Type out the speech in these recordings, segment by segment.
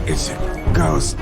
It's a ghost.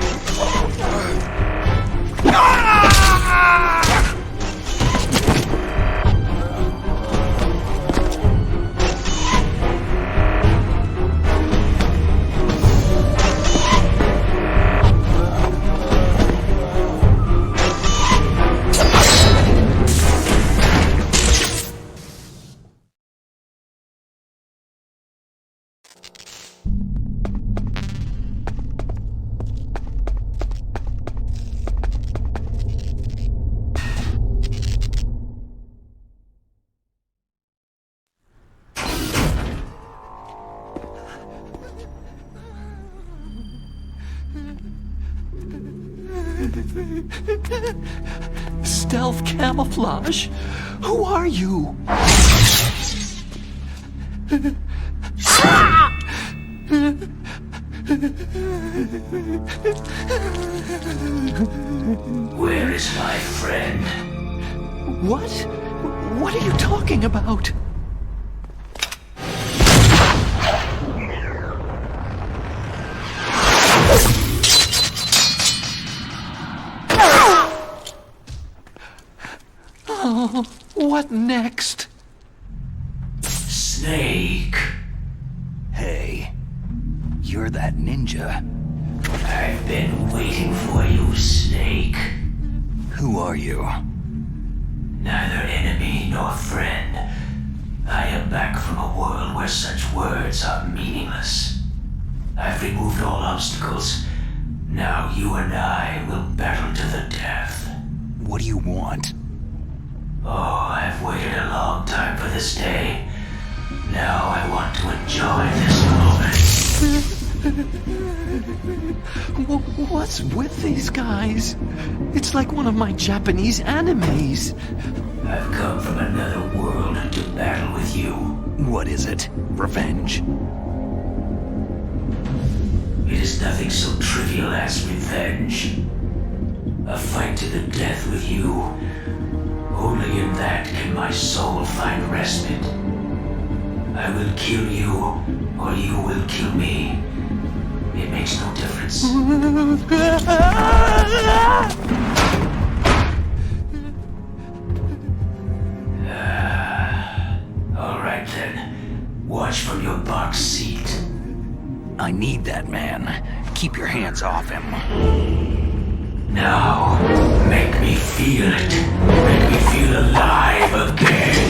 Stealth camouflage? Who are you? Where is my friend? What? What are you talking about? Oh, what next? Snake. Hey, you're that ninja. I've been waiting for you, Snake. Who are you? Neither enemy nor friend. I am back from a world where such words are meaningless. I've removed all obstacles. Now you and I will battle to the death. What do you want? Oh, I've waited a long time for this day. Now I want to enjoy this moment. What's with these guys? It's like one of my Japanese animes. I've come from another world to battle with you. What is it? Revenge? It is nothing so trivial as revenge. A fight to the death with you. Only in that can my soul find respite. I will kill you, or you will kill me. It makes no difference. All right then. Watch from your box seat. I need that man. Keep your hands off him. Now, make me feel it. Make me feel alive again.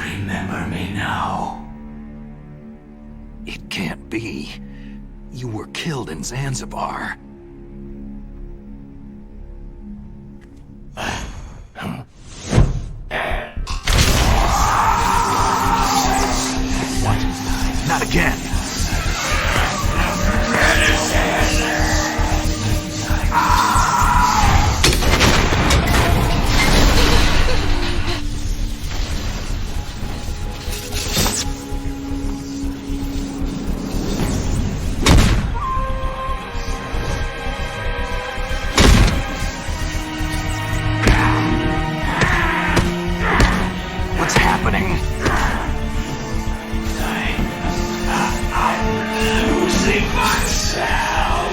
remember me now? It can't be. You were killed in Zanzibar. What? Not again! What's happening? I'm losing myself.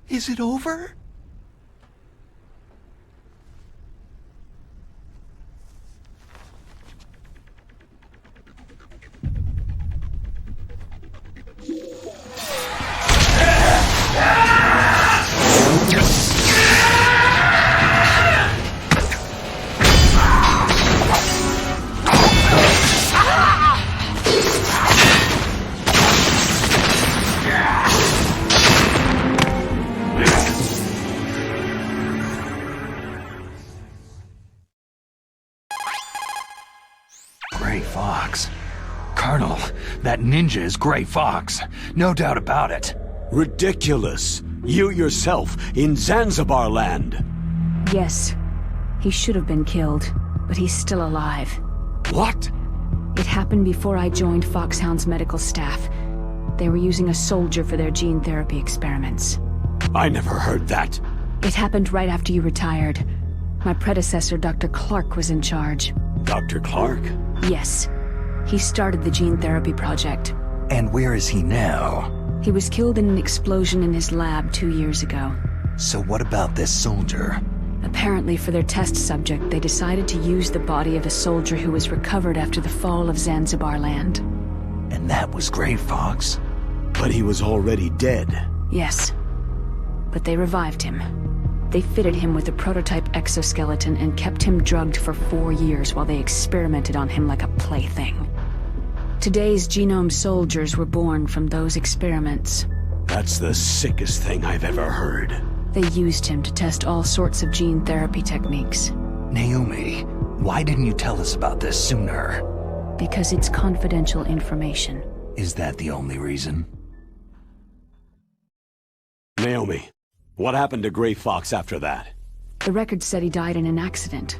Is it over? Gray Fox. Colonel, that ninja is Gray Fox. No doubt about it. Ridiculous. You yourself in Zanzibar land. Yes. He should have been killed, but he's still alive. What? It happened before I joined Foxhound's medical staff. They were using a soldier for their gene therapy experiments. I never heard that. It happened right after you retired. My predecessor, Dr. Clark, was in charge. Dr. Clark? Yes. He started the gene therapy project. And where is he now? He was killed in an explosion in his lab 2 years ago. So what about this soldier? Apparently, for their test subject, they decided to use the body of a soldier who was recovered after the fall of Zanzibar land. And that was Gray Fox? But he was already dead. Yes. But they revived him. They fitted him with a prototype exoskeleton and kept him drugged for 4 years while they experimented on him like a plaything. Today's genome soldiers were born from those experiments. That's the sickest thing I've ever heard. They used him to test all sorts of gene therapy techniques. Naomi, why didn't you tell us about this sooner? Because it's confidential information. Is that the only reason? Naomi, what happened to Gray Fox after that? The record said he died in an accident.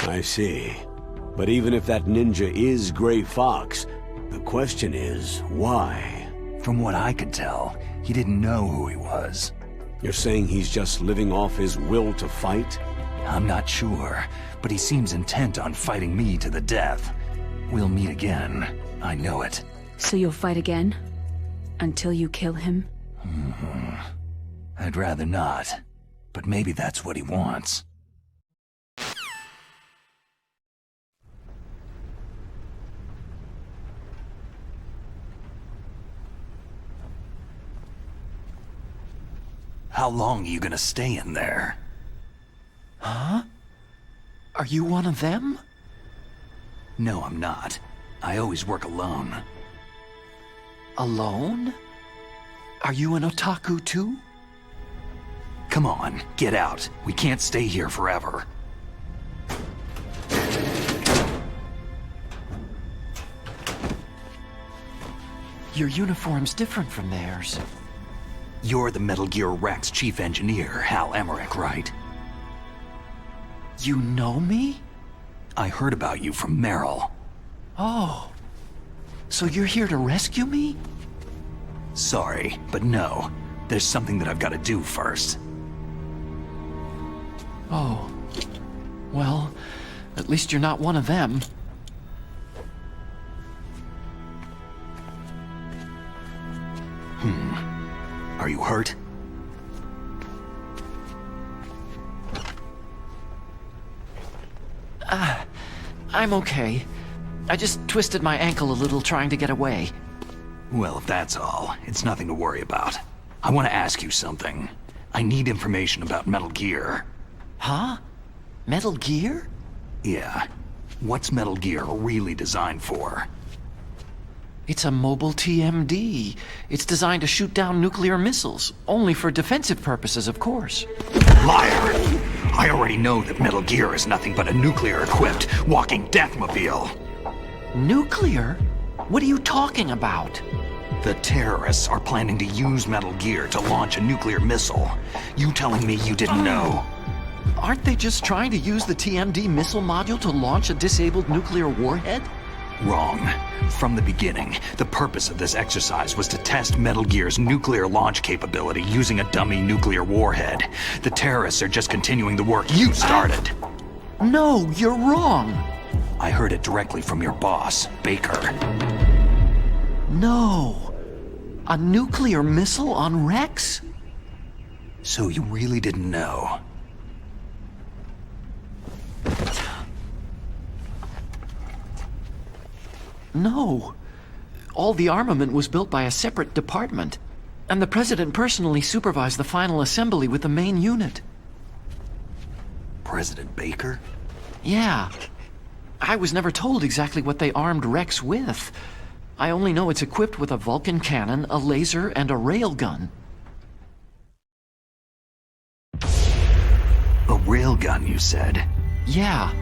I see. But even if that ninja is Gray Fox, the question is, why? From what I could tell, he didn't know who he was. You're saying he's just living off his will to fight? I'm not sure, but he seems intent on fighting me to the death. We'll meet again. I know it. So you'll fight again? Until you kill him? I'd rather not, but maybe that's what he wants. How long are you gonna stay in there? Huh? Are you one of them? No, I'm not. I always work alone. Alone? Are you an otaku too? Come on, get out. We can't stay here forever. Your uniform's different from theirs. You're the Metal Gear Rex chief engineer, Hal Emmerich, right? You know me? I heard about you from Meryl. Oh. So you're here to rescue me? Sorry, but no. There's something that I've got to do first. Oh. Well, at least you're not one of them. Are you hurt? I'm okay. I just twisted my ankle a little trying to get away. Well, if that's all, it's nothing to worry about. I want to ask you something. I need information about Metal Gear. Huh? Metal Gear? Yeah. What's Metal Gear really designed for? It's a mobile TMD. It's designed to shoot down nuclear missiles. Only for defensive purposes, of course. Liar! I already know that Metal Gear is nothing but a nuclear-equipped walking deathmobile. Nuclear? What are you talking about? The terrorists are planning to use Metal Gear to launch a nuclear missile. You telling me you didn't know? Aren't they just trying to use the TMD missile module to launch a disabled nuclear warhead? Wrong. From the beginning, the purpose of this exercise was to test Metal Gear's nuclear launch capability using a dummy nuclear warhead. The terrorists are just continuing the work you started. No, you're wrong. I heard it directly from your boss, Baker. No. A nuclear missile on Rex? So you really didn't know? No. All the armament was built by a separate department, and the President personally supervised the final assembly with the main unit. President Baker? Yeah. I was never told exactly what they armed Rex with. I only know it's equipped with a Vulcan cannon, a laser, and a railgun. A railgun, you said? Yeah.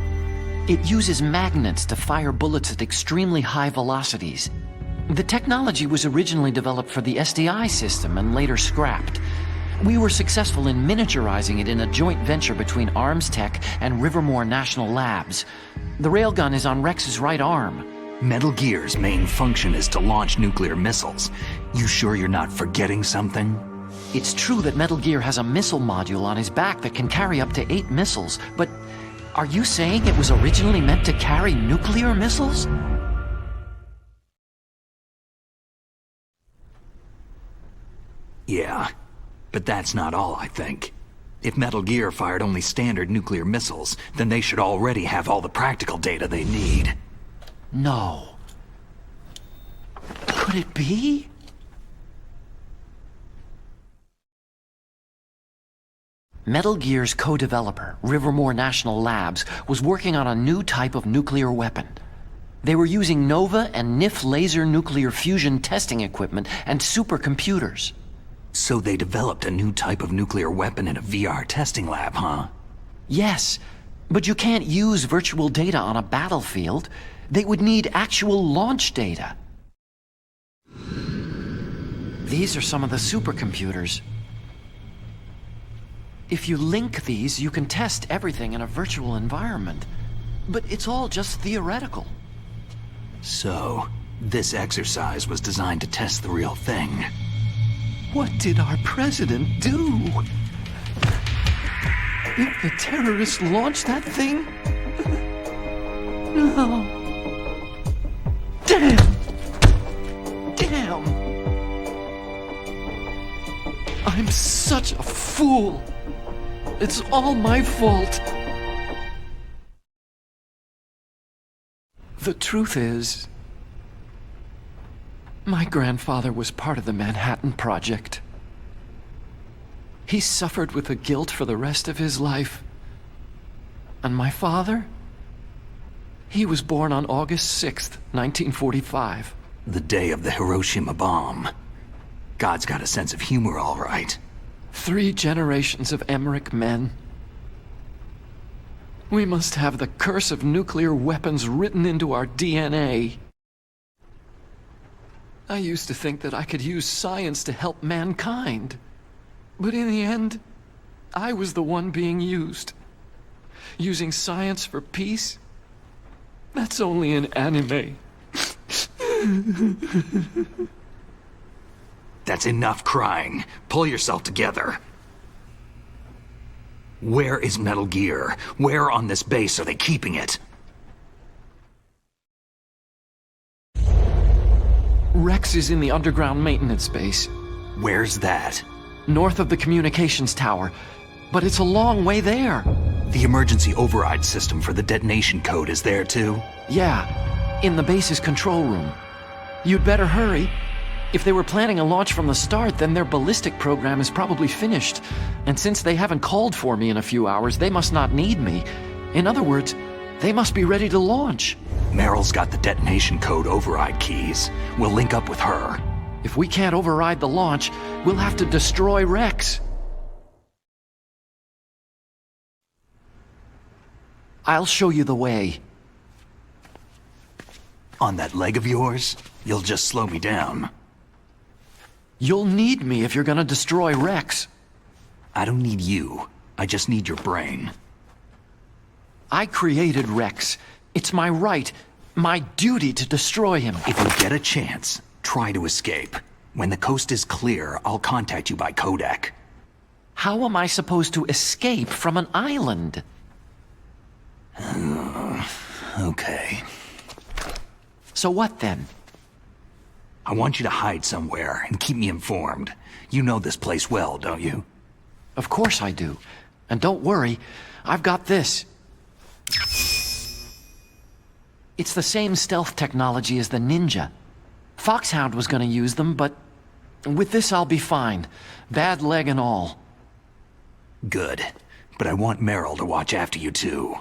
It uses magnets to fire bullets at extremely high velocities. The technology was originally developed for the SDI system and later scrapped. We were successful in miniaturizing it in a joint venture between Arms Tech and Rivermore National Labs. The railgun is on Rex's right arm. Metal Gear's main function is to launch nuclear missiles. You sure you're not forgetting something? It's true that Metal Gear has a missile module on his back that can carry up to 8 missiles, but are you saying it was originally meant to carry nuclear missiles? Yeah, but that's not all, I think. If Metal Gear fired only standard nuclear missiles, then they should already have all the practical data they need. No. Could it be? Metal Gear's co-developer, Rivermore National Labs, was working on a new type of nuclear weapon. They were using NOVA and NIF laser nuclear fusion testing equipment and supercomputers. So they developed a new type of nuclear weapon in a VR testing lab, huh? Yes, but you can't use virtual data on a battlefield. They would need actual launch data. These are some of the supercomputers. If you link these, you can test everything in a virtual environment. But it's all just theoretical. So, this exercise was designed to test the real thing. What did our president do? If the terrorists launched that thing? No. Damn! Damn! I'm such a fool! It's all my fault! The truth is, my grandfather was part of the Manhattan Project. He suffered with the guilt for the rest of his life. And my father? He was born on August 6th, 1945. The day of the Hiroshima bomb. God's got a sense of humor, all right. 3 generations of Emmerich men. We must have the curse of nuclear weapons written into our DNA. I used to think that I could use science to help mankind. But in the end, I was the one being used. Using science for peace? That's only in anime. That's enough crying. Pull yourself together. Where is Metal Gear? Where on this base are they keeping it? Rex is in the underground maintenance base. Where's that? North of the communications tower. But it's a long way there. The emergency override system for the detonation code is there too? Yeah, in the base's control room. You'd better hurry. If they were planning a launch from the start, then their ballistic program is probably finished. And since they haven't called for me in a few hours, they must not need me. In other words, they must be ready to launch. Meryl's got the detonation code override keys. We'll link up with her. If we can't override the launch, we'll have to destroy Rex. I'll show you the way. On that leg of yours, you'll just slow me down. You'll need me if you're gonna destroy Rex. I don't need you. I just need your brain. I created Rex. It's my right, my duty to destroy him. If you get a chance, try to escape. When the coast is clear, I'll contact you by codec. How am I supposed to escape from an island? Okay. So what then? I want you to hide somewhere and keep me informed. You know this place well, don't you? Of course I do. And don't worry, I've got this. It's the same stealth technology as the Ninja. Foxhound was gonna use them, but with this I'll be fine. Bad leg and all. Good. But I want Meryl to watch after you too.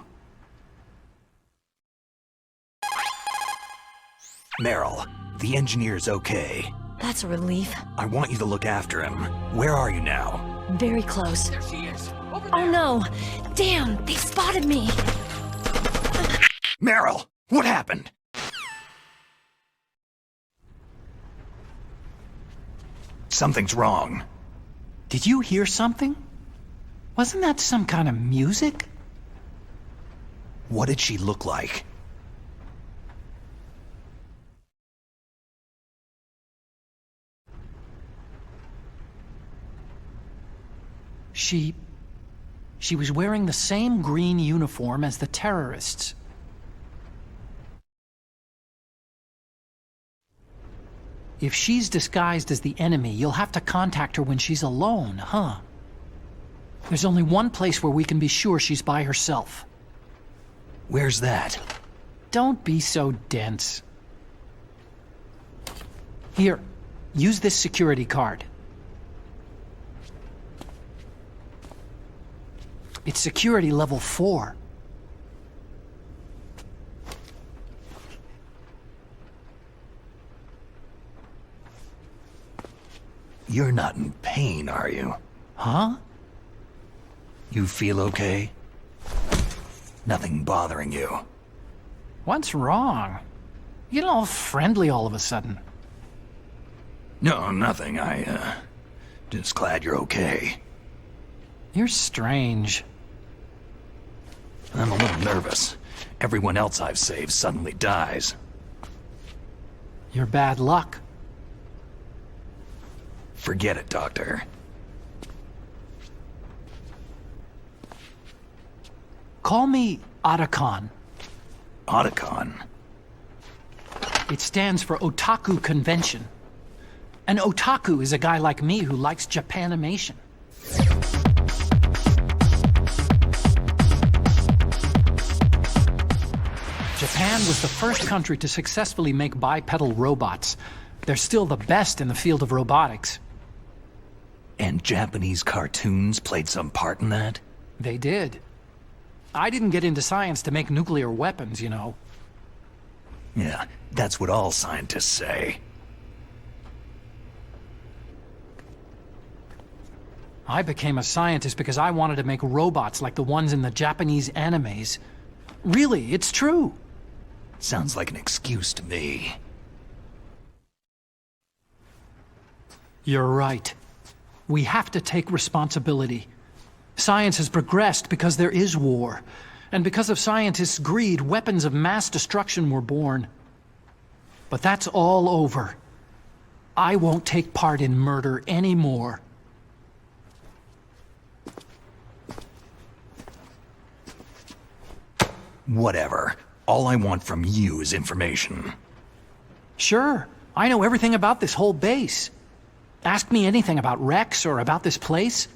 Meryl, the engineer's okay. That's a relief. I want you to look after him. Where are you now? Very close. There she is. Oh no! Damn, they spotted me! Meryl, what happened? Something's wrong. Did you hear something? Wasn't that some kind of music? What did she look like? She was wearing the same green uniform as the terrorists. If she's disguised as the enemy, you'll have to contact her when she's alone, huh? There's only one place where we can be sure she's by herself. Where's that? Don't be so dense. Here, use this security card. It's security level 4. You're not in pain, are you? Huh? You feel okay? Nothing bothering you? What's wrong? You get all friendly all of a sudden. No, nothing. Just glad you're okay. You're strange. I'm a little nervous. Everyone else I've saved suddenly dies. You're bad luck. Forget it, Doctor. Call me Otacon. Otacon? It stands for Otaku Convention. An otaku is a guy like me who likes Japanimation. Japan was the first country to successfully make bipedal robots. They're still the best in the field of robotics. And Japanese cartoons played some part in that? They did. I didn't get into science to make nuclear weapons, you know. Yeah, that's what all scientists say. I became a scientist because I wanted to make robots like the ones in the Japanese animes. Really, it's true. Sounds like an excuse to me. You're right. We have to take responsibility. Science has progressed because there is war. And because of scientists' greed, weapons of mass destruction were born. But that's all over. I won't take part in murder anymore. Whatever. All I want from you is information. Sure, I know everything about this whole base. Ask me anything about Rex or about this place.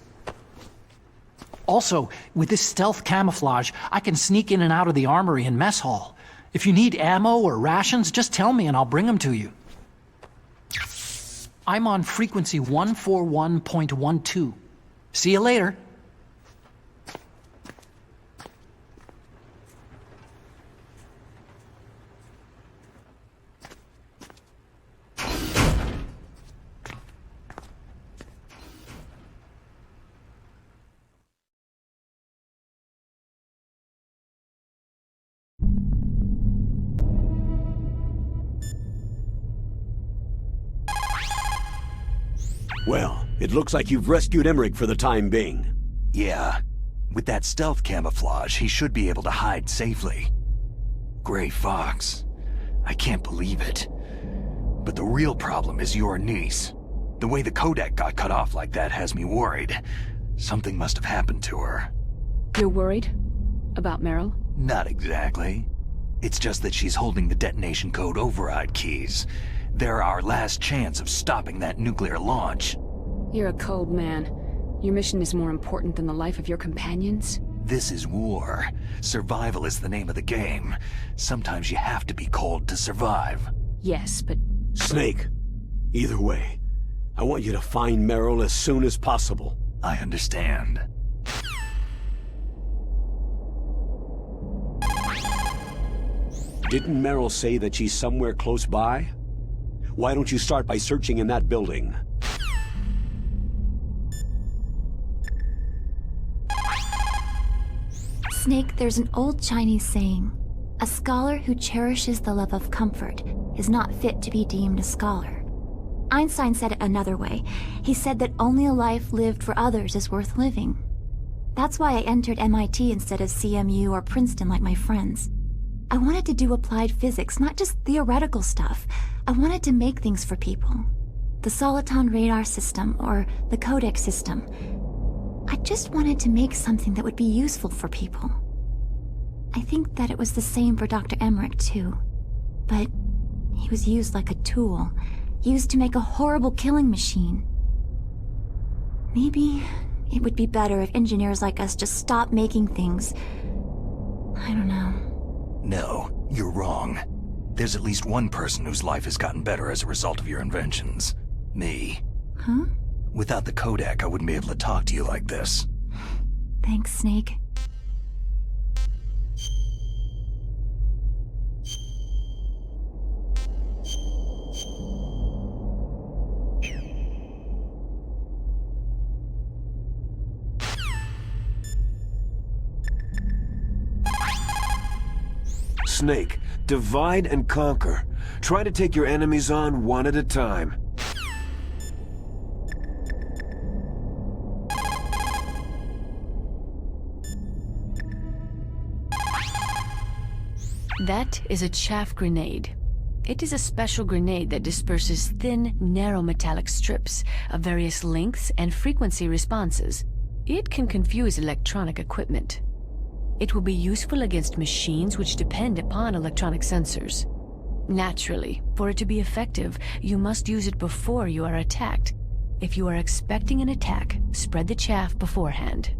Also, with this stealth camouflage, I can sneak in and out of the armory and mess hall. If you need ammo or rations, just tell me and I'll bring them to you. I'm on frequency 141.12. See you later. Well, it looks like you've rescued Emmerich for the time being. Yeah. With that stealth camouflage, he should be able to hide safely. Gray Fox. I can't believe it. But the real problem is your niece. The way the codec got cut off like that has me worried. Something must have happened to her. You're worried? About Meryl? Not exactly. It's just that she's holding the detonation code override keys. They're our last chance of stopping that nuclear launch. You're a cold man. Your mission is more important than the life of your companions? This is war. Survival is the name of the game. Sometimes you have to be cold to survive. Yes, but... Snake, either way, I want you to find Meryl as soon as possible. I understand. Didn't Meryl say that she's somewhere close by? Why don't you start by searching in that building? Snake, there's an old Chinese saying, "A scholar who cherishes the love of comfort is not fit to be deemed a scholar." Einstein said it another way. He said that only a life lived for others is worth living. That's why I entered MIT instead of CMU or Princeton like my friends. I wanted to do applied physics, not just theoretical stuff. I wanted to make things for people. The Soliton radar system, or the codec system. I just wanted to make something that would be useful for people. I think that it was the same for Dr. Emmerich, too. But he was used like a tool, used to make a horrible killing machine. Maybe it would be better if engineers like us just stopped making things. I don't know. No, you're wrong. There's at least one person whose life has gotten better as a result of your inventions. Me. Huh? Without the codec, I wouldn't be able to talk to you like this. Thanks, Snake. Snake, divide and conquer. Try to take your enemies on one at a time. That is a chaff grenade. It is a special grenade that disperses thin, narrow metallic strips of various lengths and frequency responses. It can confuse electronic equipment. It will be useful against machines which depend upon electronic sensors. Naturally, for it to be effective, you must use it before you are attacked. If you are expecting an attack, spread the chaff beforehand.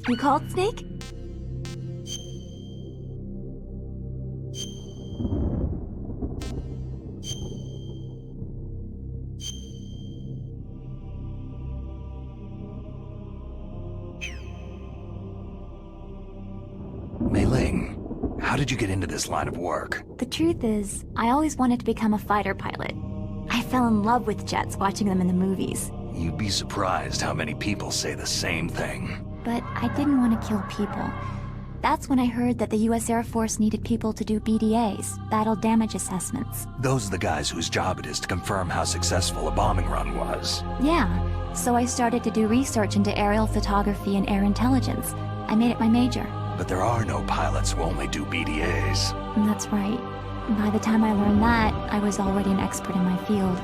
You called, Snake? Mei Ling, how did you get into this line of work? The truth is, I always wanted to become a fighter pilot. I fell in love with jets watching them in the movies. You'd be surprised how many people say the same thing. But I didn't want to kill people. That's when I heard that the US Air Force needed people to do BDAs, battle damage assessments. Those are the guys whose job it is to confirm how successful a bombing run was. Yeah, so I started to do research into aerial photography and air intelligence. I made it my major. But there are no pilots who only do BDAs. That's right. By the time I learned that, I was already an expert in my field.